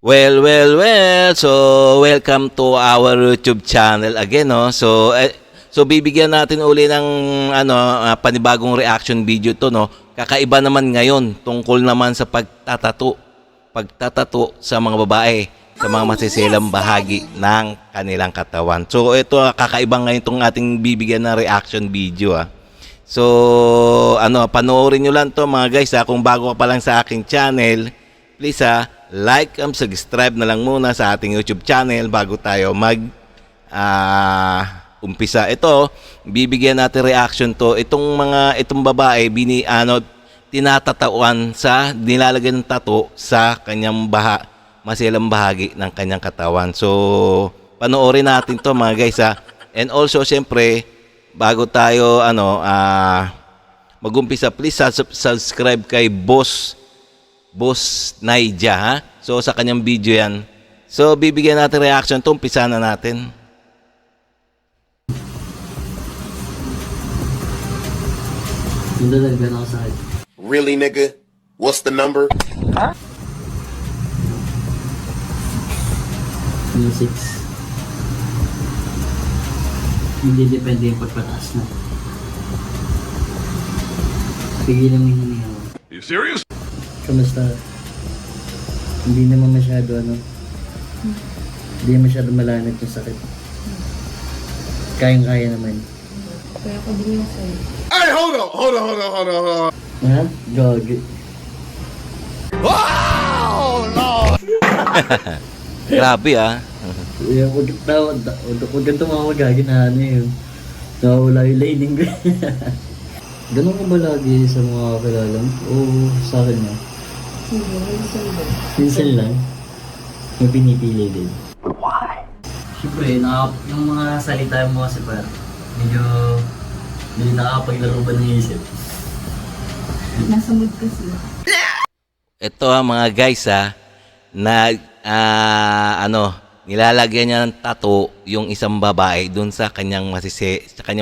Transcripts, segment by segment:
Well. So, welcome to our YouTube channel again, no? So bibigyan natin uli ng panibagong reaction video to, no? Kakaiba naman ngayon tungkol naman sa pagtatato sa mga babae sa mga masiselang bahagi ng kanilang katawan. So, ito kakaiba ngayon tong ating bibigyan ng reaction video, ah. So, panoorin nyo lang to mga guys, ha? Kung bago ka pa lang sa aking channel, please, like and subscribe na lang muna sa ating YouTube channel bago tayo umpisa. Ito, bibigyan natin reaction to. Itong babae tinatatauan sa nilalagyan ng tato sa kanyang masilang bahagi ng kanyang katawan. So, panoorin natin to mga guys, ha? And also, syempre, bago tayo magumpisa, please subscribe kay Boss Naija, ha? So, sa kanyang video yan. So, bibigyan natin reaction to. Umpisa na natin. Really, nigga? What's the number? Yung 6. Hindi depende yung pagpataas na. Pigilan mo yung niya. You serious? Kamusta? Hindi naman masyado hindi masyado malanat yung sakit. Kayang-kaya naman. Kaya ko din yung sa'yo. Hey, hold on. Ha? Gagi. Grabe, ah. Huwag kang tumawag, gagi na yun. Nawawala yung lining ko. Ganun ka ba lagi sa mga kakilala mo? O sa akin na? Hindi, Minsan lang. May pinipili din. Why? Siyempre, yung mga salita mo kasi par, medyo nakakapaglaro ba ng isip? nasa mood kasi. Ito, mga guys, nilalagyan niya ng tato yung isang babae dun sa kanyang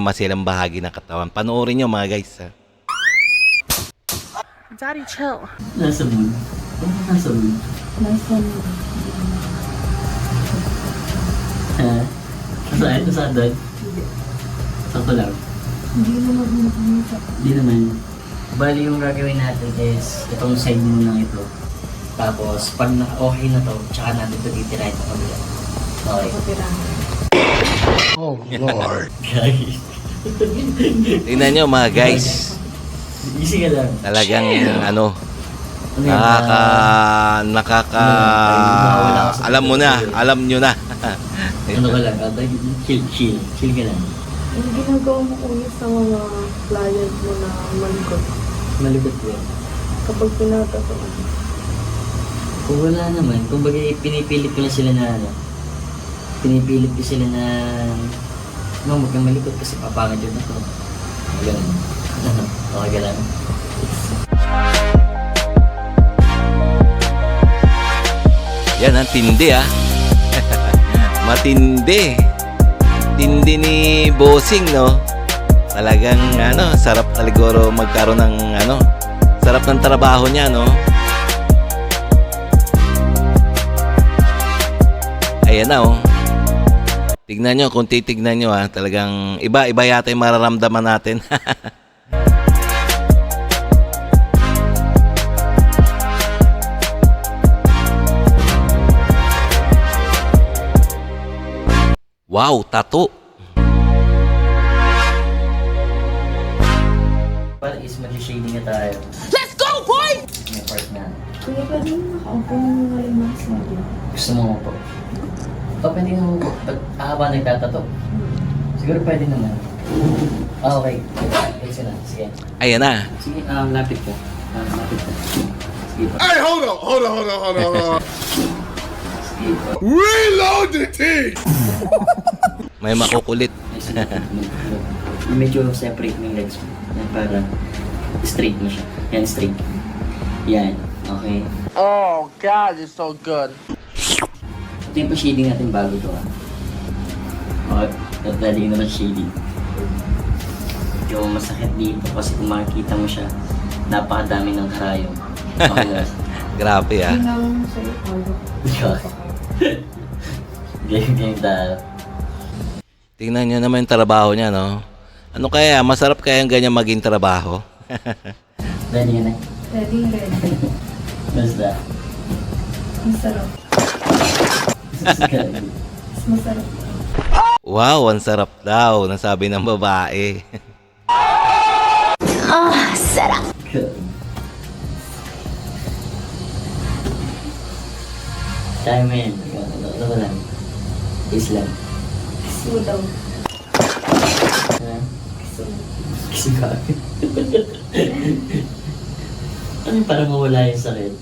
masilang bahagi ng katawan. Panoorin niyo mga guys, ha? Daddy, chill. Nasa mood. Ano nasa mood? Nasa mood. Ha? Saan? Saan doon? Hindi. Sakto lang. Hindi naman umakamisa. Hindi naman. Bali yung gagawin natin is itong side mo lang ito. Tapos pag okay na to, tsaka natin ito titirahin sa kabila. Okay. Kapirahan. Oh, Lord. Guys. Tingnan niyo mga guys. Easy ka lang. Talagang Ano yan? alam nyo na. Ano ka lang? Chill ka lang. Yung ginagawa mo kuya sa mga client mo na malikot. Malibot ko. Kapag pinatato. Kung wala naman, kung bagay pinipilit ko na sila na pinipilit ko sila na huwag kang malikot kasi papangad yun ako. Ganun. Okay ka lang. Yan, ang tindi, ah. Matindi. Tindi ni Bossing, no? Talagang, sarap taligoro magkaroon ng, sarap ng trabaho niya, no? Ayan na, oh. Tignan nyo, kung titignan nyo, talagang iba yata yung mararamdaman natin. Wow, tato. Para is mag-shading na tayo. Let's go, boy! May part na. Kuya, pwede mo nakaupo mo nga yung mask mo dyan. Gusto mo po. Pwede naman po. Habang nagtatato. Siguro pwede naman. Okay. Sige na. Sige. Ayan na. Sige, lapit ka. Lapit ka. Sige po. Hey, hold on. Sige po. Reload the tape. May makukulit. Medyo separate mo yung legs mo. Yan, para straight mo siya. Yan, straight. Yan. Okay. Oh, God, it's so good. Ito yung pa-shading natin bago to, Okay. Pwede naman shading. Yung masakit dito kasi kung makikita mo siya, napakadami ng karayom. Okay na. Grabe ah. Yun lang sa'yo, Carlo. Game tayo. Tingnan nyo naman yung trabaho niya, no? Ano kaya? Masarap kaya yung ganyan maging trabaho? Ready ka na? Ready. Basta. Masarap. Mas masarap. Wow, ang sarap daw, nasabi ng babae. Time mo yan. Ano ko lang? Kiss lang. Kiss mo daw. Ha? Kiss mo. Kiss ka. Ano yung parang mawala yung sakit?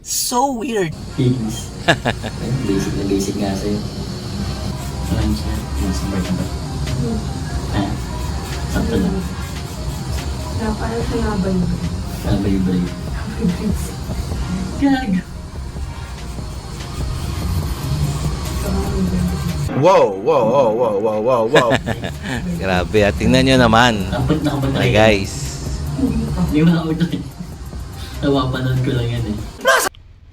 So weird. Kiss. Basic na basic nga sa'yo. Ano siya? Nasa bar na ba? Ha? Sakto lang. Parang siya nabay. Nabay-bay. Gago. Whoa. Grabe ah, tingnan nyo naman. Kapag nakapag Okay guys. Hindi mo nakapag-try. Nawapanood ko lang yan eh.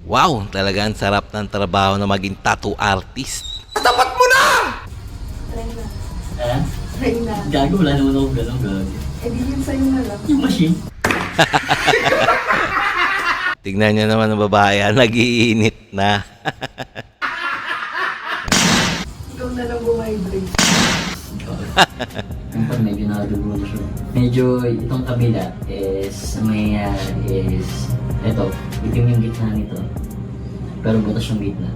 Wow, talagang sarap ng trabaho na maging tattoo artist. Try na. Ha? Try na. Gago, wala naman ako gano'n gago. Eh di yun sa'yo na lang. Yung machine. Tingnan nyo naman ang babae, nag-iinit na. Ikaw na lang bumibrate. Yung pag medyo nakadugo na siya. Medyo itong kabila is, ang mangyayari is, eto, itim yung gitna nito. Pero butas yung gitna.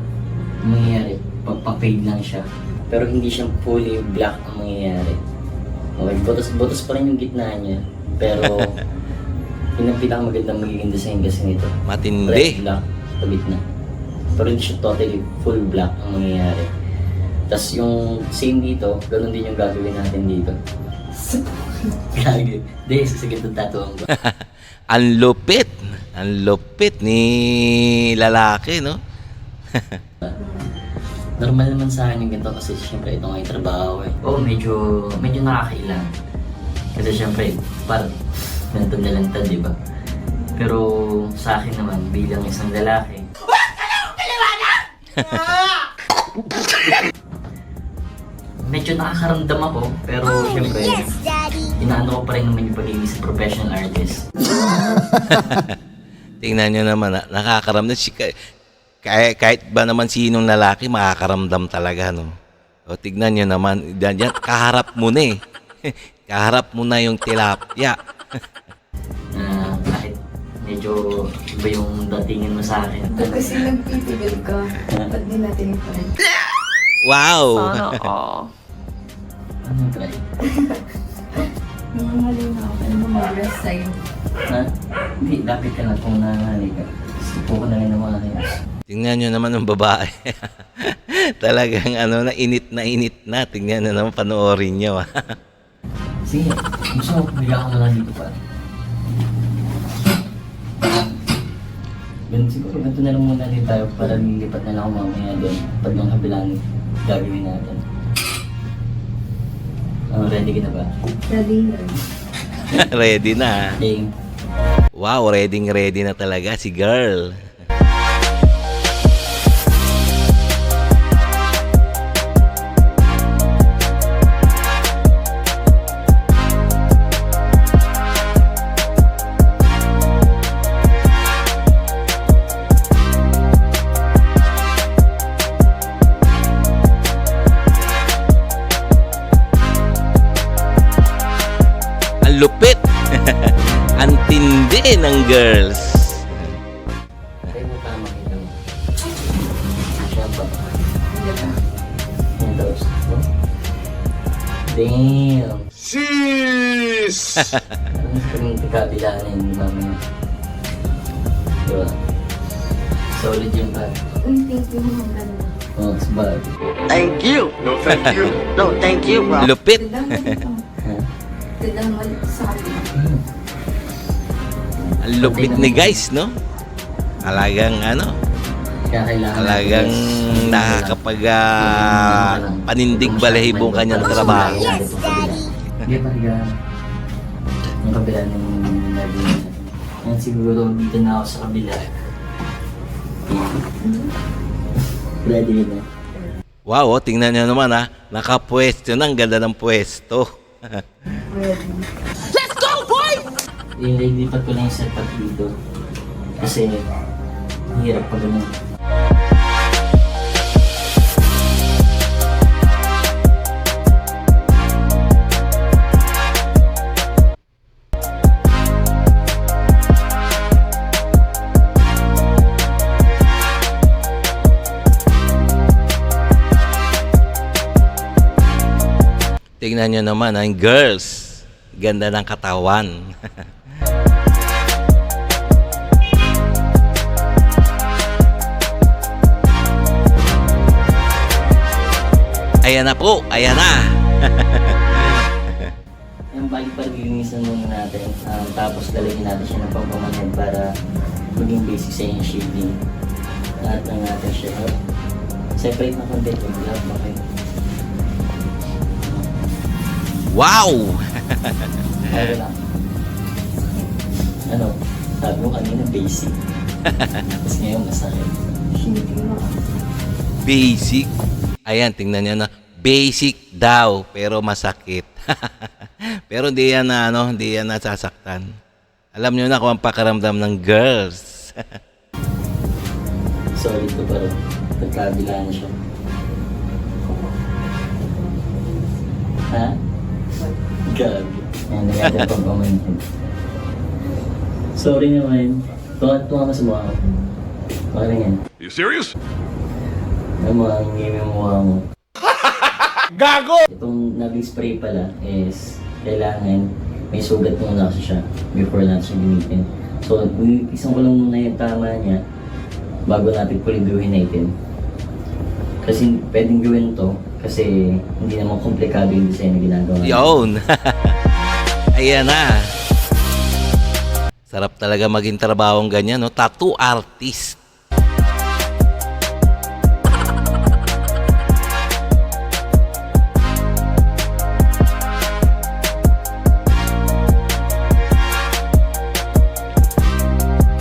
Ang mangyayari, pagpa-fade lang siya. Pero hindi siya fully black ang mangyayari. Okay, butas pa rin yung gitna niya. Pero, yun ang pinakamagandang magiging design kasi nito. Red Matindi. black sa gitna. Pero hindi siya totally full black ang mangyayari. Tapos yung same dito, ganun din yung gagawin natin dito. Gagi. Hindi, sasagit ng tattoo ko. Ang lupit. Ang lupit ni lalaki, no? Normal naman sa akin yung ganito kasi syempre ito nga yung trabaho eh. Oo, medyo nakakailang. Kasi syempre, parang ganito nalantad, di ba? Pero sa akin naman, bilang isang lalaki. Medyo nakakaramdam ako, pero syempre, inaano ko pa rin naman yung pagiging isang professional artist. Tingnan nyo naman, nakakaramdam. Kahit ba naman sinong lalaki, makakaramdam talaga, no? O, tignan nyo naman, dyan, kaharap mo na eh. Kaharap mo na yung tilapia. Na kahit medyo iba yung datingin mo sa akin. Kasi nagpipigil ka. Ba't di natin i-try? Wow! Ano yung try? Nangangalay na ako. Ano ba mag-rest sa'yo? Ha? Hindi, lapit ka na kung nangangalay ka. Supo ko na rin ng mga kayo. Tingnan nyo naman ng babae. Talagang na init na. Tingnan nyo naman, panoorin nyo. Sige, gusto mo, bigyan ko na lang dito pa. Ganun siguro, ganito na lang muna rin tayo para lilipat na lang ako mamaya doon pag yung kabilang gagawin natin. Ready ka na ba? Ready na. Ready na. Game. Wow, ready na talaga si girl. Ang lupit. Ang tindi ng girls. Kaya mo para makita mo. Siya ba? Hindi ka. Yan daw. Oh. Damn! Jeez. Ano sa kanyang pagkabilanin ni mami? Diba? Solid yung pa. Uy, thank you mga ganda. Oh, sabag. Thank you. No, thank you. No, thank you, bro. Lupit. Tidang malito. Ha? Tidang malito sa akin. Ang lupit ni guys, no? Talagang Kaya kailangan talagang nakakapag panindig balahibong kanyang trabaho. Hindi pa higa. Yung kabila ng naging Yan siguro dito na ako sa kabila. Ready na. Wow, oh, tingnan nyo naman ha. Nakapwesto na. Ang ganda ng pwesto. Ready. Ililipat ko lang yung setup dito. Kasi hirap pa ganun. Tingnan nyo naman ang girls. Ganda ng katawan. Ayan na po, ayan na. Yung balik pa lilinisan muna natin. Tapos lalagyan natin siya ng pampamanhid para maging basic sa yung shading. Lahat lang natin siya. Separate na konti ito. Lahat bakit? Wow! Ano lang. Ano? Sabi mo kanina basic. Tapos ngayon masakit. Hindi na. Basic. Ayan, tingnan nyo na. Basic daw, pero masakit. Pero hindi yan na, hindi yan nasasaktan. Alam nyo na kung ang pakiramdam ng girls. Solid ko pa rin. Pagkabila na siya. Ha? Gabi. Ayan, nagagad pang pamanhid. Sorry naman. Tunga ka sa mukha ko. Okay lang yan. You serious? Ano mo, ang ngimi yung mukha mo. Gago! Itong naging spray pala is kailangan may sugat muna kasi siya before natin siya gamitin. So, isang ko lang muna yung tama niya bago natin puliguhin natin. Kasi pwedeng gawin to kasi hindi naman komplikado yung design na ginagawa. Yun. Ayan na. Sarap talaga maging trabahong ganyan, no? Tattoo artist.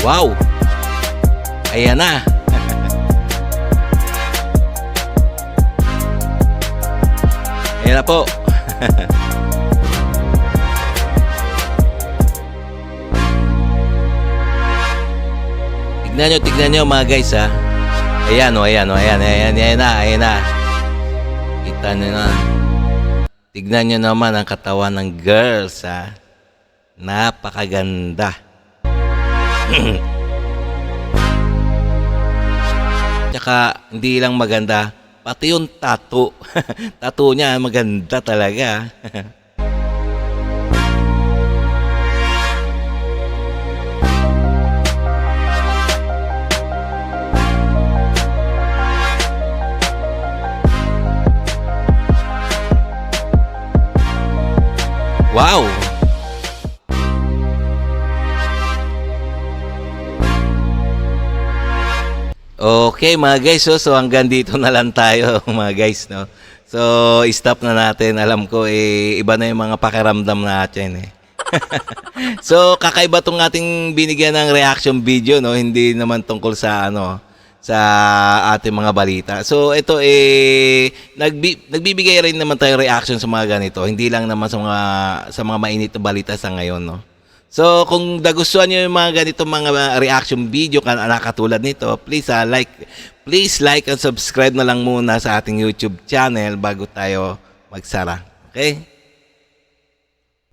Wow! Ayan na! Ayan na po! tignan nyo mga guys ha. Ayan o, ayan na. Kita nyo na. Tignan nyo naman ang katawan ng girls ha. Napakaganda. Tsaka hindi lang maganda, pati yung tattoo. Tattoo niya maganda talaga. Wow! Okay mga guys, so hanggang dito na lang tayo mga guys, no. So stop na natin. Alam ko iba na yung mga pakiramdam natin eh. So kakaiba tong ating binigyan ng reaction video, no. Hindi naman tungkol sa sa ating mga balita. So ito nagbibigay rin naman tayo reaction sa mga ganito. Hindi lang naman sa mga mainit na balita sa ngayon, no. So, kung nagustuhan nyo yung mga ganito mga reaction video na katulad nito, please like and subscribe na lang muna sa ating YouTube channel bago tayo magsara. Okay?